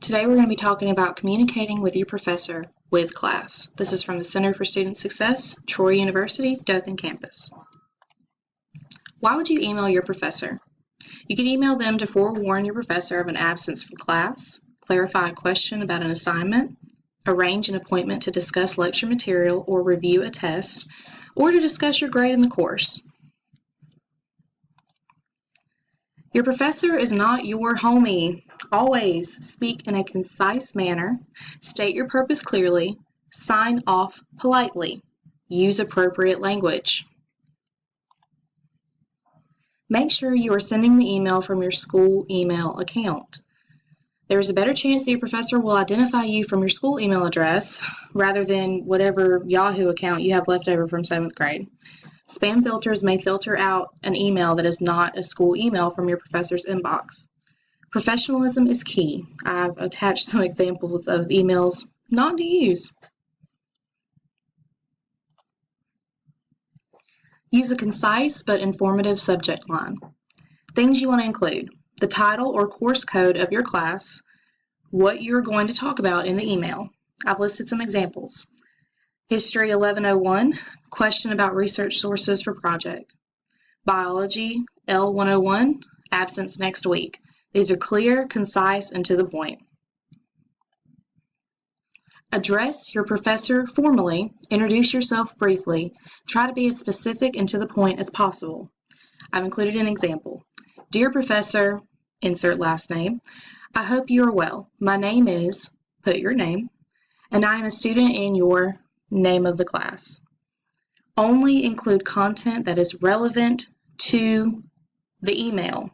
Today we're going to be talking about communicating with your professor with class. This is from the Center for Student Success, Troy University, Dothan campus. Why would you email your professor? You can email them to forewarn your professor of an absence from class, clarify a question about an assignment, arrange an appointment to discuss lecture material or review a test, or to discuss your grade in the course. Your professor is not your homie. Always speak in a concise manner, state your purpose clearly, sign off politely, use appropriate language. Make sure you are sending the email from your school email account. There is a better chance that your professor will identify you from your school email address rather than whatever Yahoo account you have left over from 7th grade. Spam filters may filter out an email that is not a school email from your professor's inbox. Professionalism is key. I've attached some examples of emails not to use. Use a concise but informative subject line. Things you want to include: the title or course code of your class, what you're going to talk about in the email. I've listed some examples. History 1101, question about research sources for project. Biology L101, absence next week. These are clear, concise, and to the point. Address your professor formally, introduce yourself briefly, try to be as specific and to the point as possible. I've included an example. Dear Professor, insert last name, I hope you are well. My name is, put your name, and I am a student in your name of the class. Only include content that is relevant to the email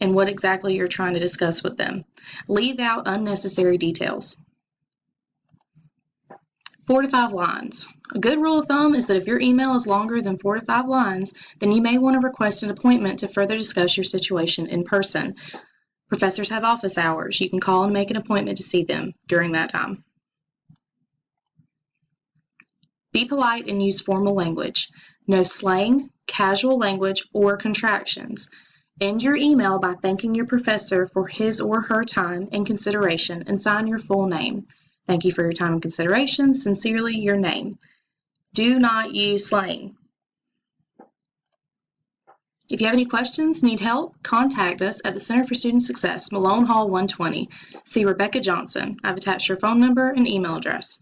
and what exactly you're trying to discuss with them. Leave out unnecessary details. 4 to 5 lines. A good rule of thumb is that if your email is longer than 4 to 5 lines, then you may want to request an appointment to further discuss your situation in person. Professors have office hours. You can call and make an appointment to see them during that time. Be polite and use formal language. No slang, casual language, or contractions. End your email by thanking your professor for his or her time and consideration and sign your full name. Thank you for your time and consideration. Sincerely, your name. Do not use slang. If you have any questions, need help, contact us at the Center for Student Success, Malone Hall 120. See Rebecca Johnson. I've attached her phone number and email address.